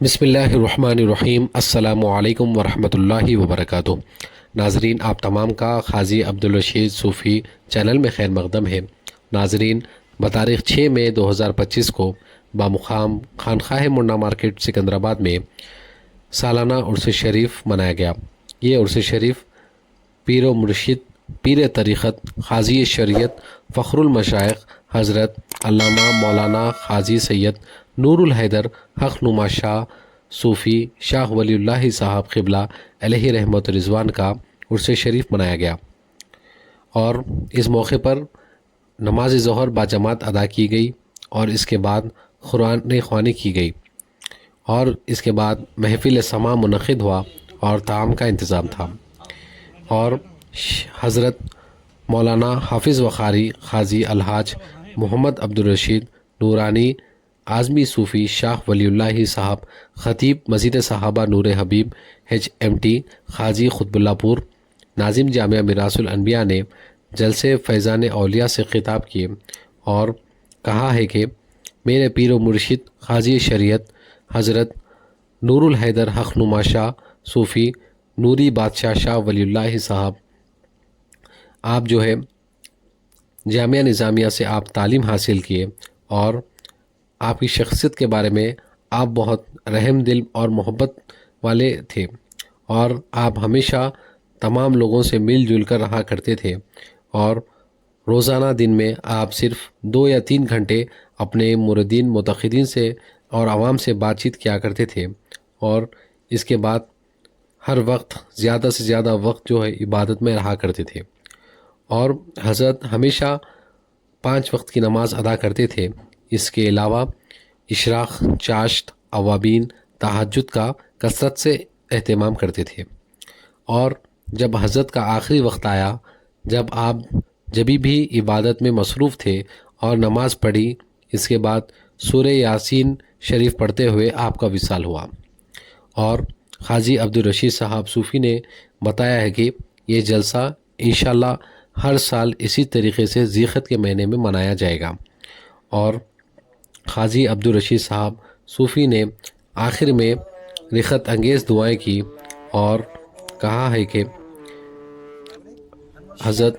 بسم اللہ الرحمن الرحیم۔ السلام علیکم ورحمۃ اللہ وبرکاتہ۔ ناظرین، آپ تمام کا قاضی عبدالرشید صوفی چینل میں خیر مقدم ہے۔ ناظرین، بتاریخ 6 مئی 2025 کو بامقام خانقاہ منڈا مارکیٹ سکندرآباد میں سالانہ عرس شریف منایا گیا۔ یہ عرس شریف پیر و مرشد، پیر طریقت، قاضی شریعت، فخر المشائخ حضرت علامہ مولانا قاضی سید نور الحیدر حق نما شاہ صوفی شاہ ولی اللہ صاحب قبلہ علیہ رحمت رضوان کا عرس شریف منایا گیا، اور اس موقع پر نماز ظہر باجماعت ادا کی گئی، اور اس کے بعد قرآن خوانی کی گئی، اور اس کے بعد محفل سماع منعقد ہوا اور طعام کا انتظام تھا، اور حضرت مولانا حافظ وقاری قاضی الحاج محمد عبدالرشید نورانی اعظمی صوفی شاہ ولی اللہ صاحب خطیب مسجد صحابہ نور حبیب HMT قاضی قطب اللہ پور ناظم جامعہ میراث الانبیاء نے جلسے فیضان اولیاء سے خطاب کیے اور کہا ہے کہ میرے پیر و مرشد قاضی شریعت حضرت نور الحیدر حق نما شاہ صوفی نوری بادشاہ شاہ ولی اللہ صاحب، آپ جو ہے جامعہ نظامیہ سے آپ تعلیم حاصل کیے، اور آپ کی شخصیت کے بارے میں آپ بہت رحم دل اور محبت والے تھے، اور آپ ہمیشہ تمام لوگوں سے مل جل کر رہا کرتے تھے، اور روزانہ دن میں آپ صرف 2 یا 3 گھنٹے اپنے مریدین متقدین سے اور عوام سے بات چیت کیا کرتے تھے، اور اس کے بعد ہر وقت زیادہ سے زیادہ وقت جو ہے عبادت میں رہا کرتے تھے، اور حضرت ہمیشہ 5 وقت کی نماز ادا کرتے تھے۔ اس کے علاوہ اشراق، چاشت، اوابین، تہجد کا کثرت سے اہتمام کرتے تھے، اور جب حضرت کا آخری وقت آیا، جب آپ جبھی بھی عبادت میں مصروف تھے اور نماز پڑھی، اس کے بعد سورہ یاسین شریف پڑھتے ہوئے آپ کا وصال ہوا، اور قاضی عبدالرشید صاحب صوفی نے بتایا ہے کہ یہ جلسہ انشاءاللہ ہر سال اسی طریقے سے ذی القعدہ کے مہینے میں منایا جائے گا، اور قاضی عبدالرشید صاحب صوفی نے آخر میں رخت انگیز دعائیں کی اور کہا ہے کہ حضرت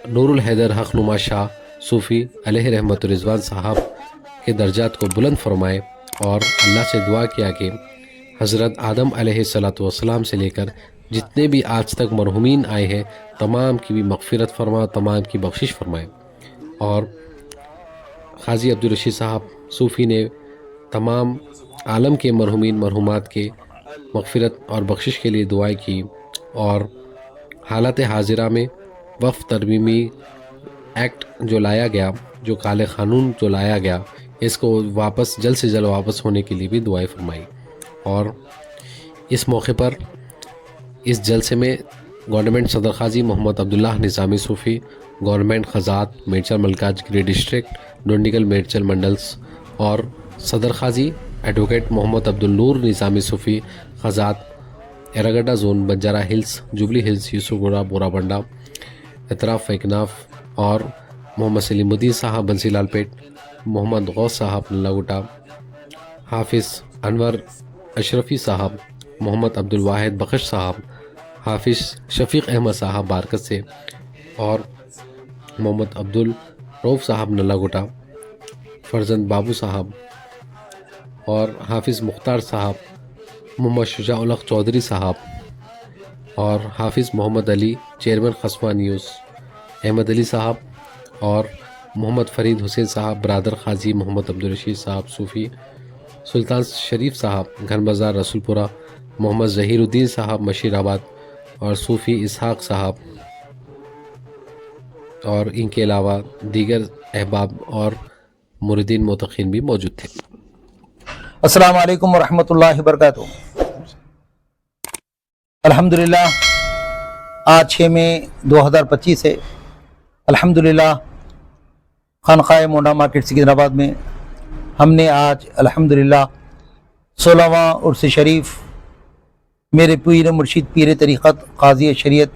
نور الحیدر حق نما شاہ صوفی علیہ رحمت رضوان صاحب کے درجات کو بلند فرمائے، اور اللہ سے دعا کیا کہ حضرت آدم علیہ السلام سے لے کر جتنے بھی آج تک مرحومین آئے ہیں، تمام کی بھی مغفرت فرمائے، تمام کی بخشش فرمائے، اور قاضی عبدالرشید صاحب صوفی نے تمام عالم کے مرحومین مرحومات کے مغفرت اور بخشش کے لیے دعائیں کی، اور حالت حاضرہ میں وقف ترمیمی ایکٹ جو لایا گیا، جو کالے قانون جو لایا گیا، اس کو واپس جلد سے جلد واپس ہونے کے لیے بھی دعائیں فرمائی، اور اس موقع پر اس جلسے میں گورنمنٹ صدر قاضی محمد عبداللہ نظامی صوفی، گورنمنٹ خزات میرچل ملکاجگیری ڈسٹرکٹ ڈونڈیگل میرچل منڈلس، اور صدر قاضی ایڈوکیٹ محمد عبدالنور نظامی صوفی خزات Erragadda zone, Banjara Hills, Jubilee Hills, Yousufguda, Borabanda, اطراف اکناف، اور محمد سلیم الدین صاحب بنسی لال پیٹ، محمد غوث صاحب نلا گٹا، حافظ انور اشرفی صاحب، محمد عبدالواحد بخش صاحب، حافظ شفیق احمد صاحب بارکت سے، اور محمد عبدالروف صاحب نلا گٹا، فرزند بابو صاحب، اور حافظ مختار صاحب، محمد شجاع الحق چودھری صاحب، اور حافظ محمد علی چیئرمین قصبہ نیوز، احمد علی صاحب، اور محمد فرید حسین صاحب برادر قاضی محمد عبدالرشید صاحب صوفی، سلطان شریف صاحب گھن بازار رسول پورہ، محمد ظہیر الدین صاحب مشیر آباد، اور صوفی اسحاق صاحب، اور ان کے علاوہ دیگر احباب اور مریدین متقین بھی موجود تھے۔ السلام علیکم ورحمۃ اللہ وبرکاتہ۔ الحمدللہ آج 6 مئی 2025 ہے۔ الحمدللہ خانقاہ منڈا مارکیٹ سکندرآباد میں ہم نے آج الحمدللہ 16واں عرس شریف میرے پیر مرشد پیر طریقت قاضی شریعت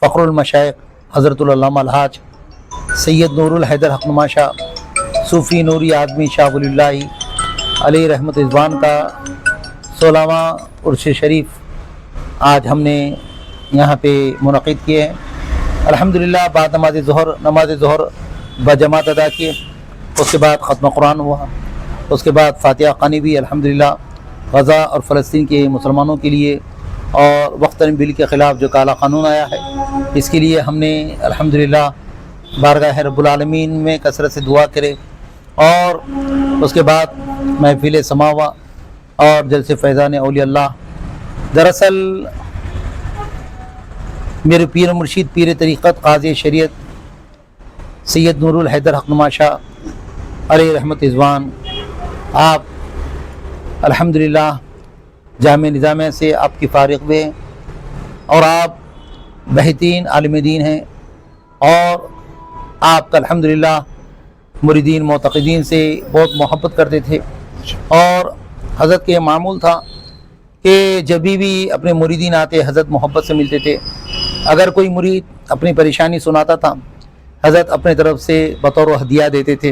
فخر المشائخ حضرت العلامہ الحاج سید نور الحیدر حق نما شاہ صوفی نوری آدمی شاہ ولی اللہ علیہ رحمت رضوان کا 16واں عرس شریف آج ہم نے یہاں پہ منعقد کیے ہیں۔ الحمدللہ بعد نماز ظہر بجماعت ادا کیے، اس کے بعد ختم قرآن ہوا، اس کے بعد فاتحہ خوانی بھی الحمدللہ غزہ اور فلسطین کے مسلمانوں کے لیے اور وقتاً بل کے خلاف جو کالا قانون آیا ہے اس کے لیے ہم نے الحمدللہ بارگاہ رب العالمین میں کثرت سے دعا کرے، اور اس کے بعد محفل سماوا اور جلسے فیضان اولیاء اللہ۔ دراصل میرے پیر مرشید پیر طریقت قاضی شریعت سید نور الحیدر حقنما شاہ علیہ رحمت رضوان، آپ الحمدللہ جامعہ نظامیہ سے آپ کی فارغ ہوئے ہیں اور آپ بہترین عالم دین ہیں، اور آپ کا الحمدللہ مریدین معتقدین سے بہت محبت کرتے تھے، اور حضرت کے معمول تھا کہ جب بھی اپنے مریدین آتے حضرت محبت سے ملتے تھے۔ اگر کوئی مرید اپنی پریشانی سناتا تھا حضرت اپنے طرف سے بطور ہدیہ دیتے تھے،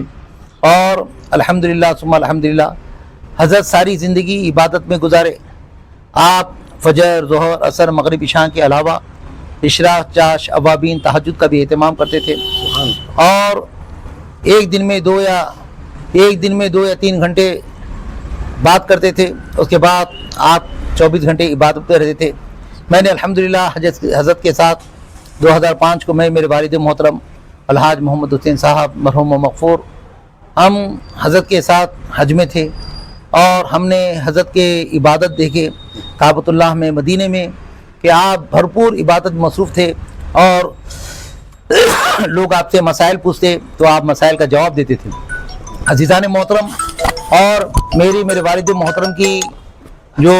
اور الحمدللہ ثم الحمدللہ حضرت ساری زندگی عبادت میں گزارے۔ آپ فجر، ظہر، عصر، مغرب، عشاء کے علاوہ اشراق، چاش، اوابین، تہجد کا بھی اہتمام کرتے تھے، اور ایک دن میں 2 یا 3 گھنٹے بات کرتے تھے، اس کے بعد آپ 24 گھنٹے عبادت پہ رہتے تھے۔ میں نے الحمدللہ حضرت کے ساتھ 2005 کو میں میرے والد محترم الحاج محمد حسین صاحب مرحوم و مغفور، ہم حضرت کے ساتھ حج میں تھے، اور ہم نے حضرت کے عبادت دیکھے کعبۃ اللہ میں مدینے میں کہ آپ بھرپور عبادت میں مصروف تھے، اور لوگ آپ سے مسائل پوچھتے تو آپ مسائل کا جواب دیتے تھے۔ عزیزان محترم، اور میرے والد محترم کی جو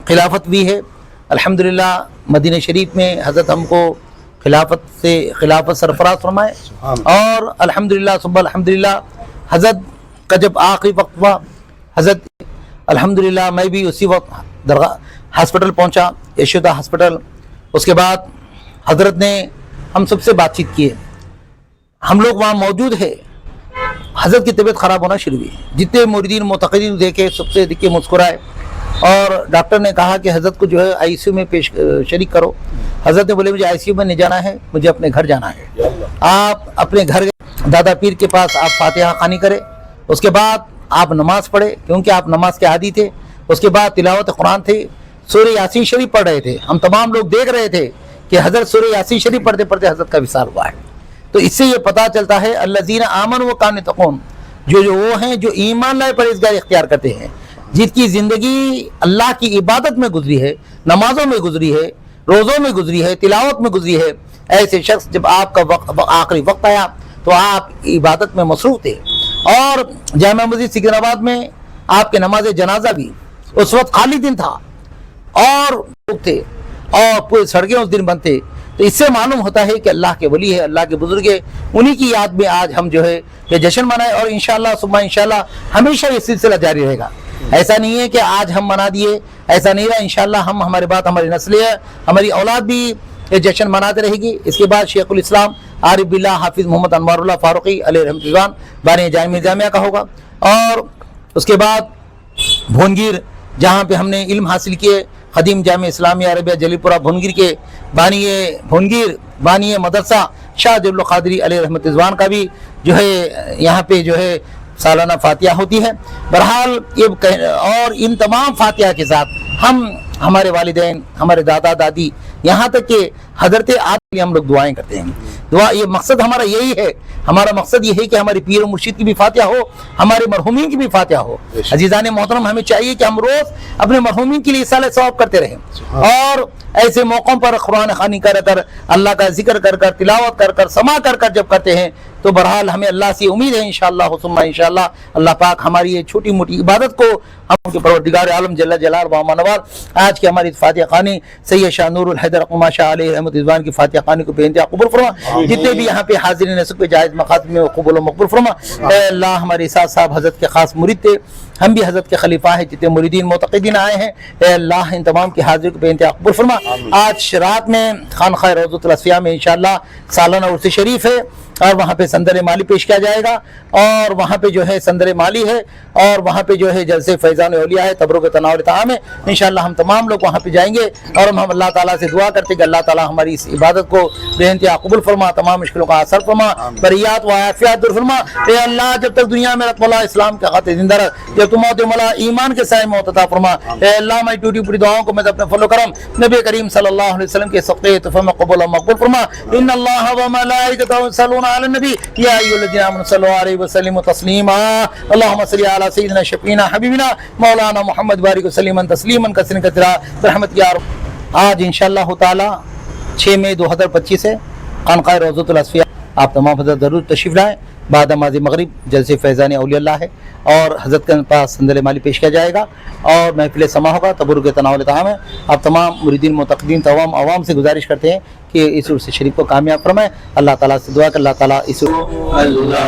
خلافت بھی ہے الحمدللہ مدینہ شریف میں حضرت ہم کو خلافت سرفراز فرمائے، اور الحمدللہ ثم الحمدللہ حضرت کا جب آخری وقت ہوا حضرت الحمدللہ میں بھی اسی وقت درگاہ ہاسپٹل پہنچا، یشودا ہاسپٹل۔ اس کے بعد حضرت نے ہم سب سے بات چیت کی، ہم لوگ وہاں موجود ہے، حضرت کی طبیعت خراب ہونا شروع ہوئی، جتنے مریدین معتقدین دیکھے سب سے دیکھ کے مسکرائے، اور ڈاکٹر نے کہا کہ حضرت کو جو ہے آئی سی یو میں شریک کرو۔ حضرت نے بولے مجھے آئی سی یو میں نہیں جانا ہے، مجھے اپنے گھر جانا ہے۔ آپ اپنے گھر دادا پیر کے پاس آپ فاتحہ خوانی کرے، اس کے بعد آپ نماز پڑھے کیونکہ آپ نماز کے عادی تھے، اس کے بعد تلاوت قرآن تھے، سورہ یاسین شریف پڑھ رہے تھے، ہم تمام لوگ دیکھ رہے تھے کہ حضرت سورہ یاسین شریف پڑھتے پڑھتے حضرت کا وصال ہوا ہے۔ تو اس سے یہ پتہ چلتا ہے الذین آمنوا وکانوا یتقون، جو وہ ہیں جو ایمان لائے پرہیزگاری اختیار کرتے ہیں، جن کی زندگی اللہ کی عبادت میں گزری ہے، نمازوں میں گزری ہے، روزوں میں گزری ہے، تلاوت میں گزری ہے، ایسے شخص جب آپ کا آخری وقت آیا تو آپ عبادت میں مصروف تھے۔ اور جامع مسجد سکندرآباد میں آپ کے نماز جنازہ بھی اس وقت خالی دن تھا، اور لوگ تھے، اور پورے سڑکیں اس دن بند تھے۔ تو اس سے معلوم ہوتا ہے کہ اللہ کے ولی ہے، اللہ کے بزرگ ہے، انہی کی یاد میں آج ہم جو ہے یہ جشن منائے، اور انشاءاللہ ثم انشاءاللہ ہمیشہ یہ سلسلہ جاری رہے گا۔ ایسا نہیں ہے کہ آج ہم منا دیے، ایسا نہیں رہا، انشاءاللہ ہمارے بعد ہماری نسلیں ہے، ہماری اولاد بھی یہ جشن مناتے رہے گی۔ اس کے بعد شیخ الاسلام عارف باللہ حافظ محمد انوار اللہ فاروقی علیہ رحمۃ رضوان بانی جامعہ نظامیہ کا ہوگا، اور اس کے بعد بھونگیر جہاں پہ ہم نے علم حاصل کیے، قدیم جامعہ اسلامیہ عربیہ جلی پورہ بھونگیر کے بانی مدرسہ شاہ جل القادری علیہ رحمۃ رضوان کا بھی جو ہے یہاں پہ جو ہے سالانہ فاتحہ ہوتی ہے۔ بہرحال یہ اور ان تمام فاتحہ کے ساتھ ہمارے والدین، ہمارے دادا دادی، یہاں تک کہ حضرت آدم ہم لوگ دعائیں کرتے ہیں۔ دعا یہ مقصد ہمارا یہی ہے، ہمارا مقصد یہ ہے کہ ہمارے پیر و مرشد کی بھی فاتحہ ہو، ہمارے مرحومین کی بھی فاتحہ ہو۔ عزیزان محترم، ہمیں چاہیے کہ ہم روز اپنے مرحومین کے لیے اصالہ ثواب کرتے رہیں، اور ایسے موقعوں پر قرآن خوانی کر کر، اللہ کا ذکر کر کر، تلاوت کر کر، سما کر کر جب کرتے ہیں تو بہرحال ہمیں اللہ سے امید ہے انشاءاللہ ثم انشاءاللہ اللہ پاک ہماری یہ چھوٹی موٹی عبادت کو ہم کے پروردگار عالم جل جلال و منوار آج کی ہماری فاتحہ خوانی سید شاہ نور الحیدر حقنما شاہ علیہ رحمۃ رضوان کی فاتحہ خوانی کو بے انتہا قبول فرما، جتنے بھی یہاں پہ حاضرین نسک پہ جائز مقاصد میں قبول و مقبول فرما۔ اے اللہ، ہمارے ساتھ صاحب حضرت کے خاص مرید تھے، ہم بھی حضرت کے خلیفہ ہیں، جتنے مریدین معتقدین آئے ہیں، اے اللہ ان تمام کی حاضری کو بے انتہا قبول فرما۔ آج رات میں خانقاہ روضۃ الاسفیاء میں انشاءاللہ سالانہ عرس شریف ہے، اور وہاں پہ سندر مالی پیش کیا جائے گا، اور وہاں پہ جو ہے سندر مالی ہے، اور وہاں پہ جو ہے جلسے فیضان اولیاء ہے، تبرک تناول طعام ہے۔ انشاءاللہ ہم تمام لوگ وہاں پہ جائیں گے، اور ہم اللہ تعالیٰ سے دعا کرتے کہ اللہ تعالیٰ ہماری اس عبادت کو بے انتہا قبول فرما، تمام مشکلوں کا اثر فرما، بریات و عافیات دور فرما۔ اے اللہ جب تک دنیا میں رکھ مولا اسلام کا خاطر زندہ رہ، جب تم موت مولا ایمان کے سائے موت عطا فرما۔ اے اللہ میں ٹوٹی پوری دعاؤں کو میں اپنے فضل و کرم نبی کریم صلی اللہ علیہ وسلم کے صدقے تحفہ میں قبول و مقبول فرما۔ ان اللہ و ملائکتہ یصلون علی النبی یا ایھا الذین آمنوا صلوا علیہ وسلموا تسلیما۔ اللهم صل علی سیدنا شفیعنا حبیبنا مولانا محمد بارک وسلم تسلیما کثیرا کثیرا برحمتک یا رب۔ آج انشاءاللہ تعالی 6 مئی 2025 ہے، خانقاہ روضۃ الاسفیاء آپ تمام حضرت ضرور تشریف لائیں۔ بعد نماز مغرب جلسے فیضان اولیاء اللہ ہے، اور حضرت کے پاس سندر مالی پیش کیا جائے گا، اور محفل سما ہوگا، تبرک تناول طعام ہے۔ آپ تمام مریدین معتقدین تمام عوام سے گزارش کرتے ہیں کہ اس عرس شریف کو کامیاب فرمائیں۔ اللہ تعالیٰ سے دعا کہ اللہ تعالیٰ اس اللہ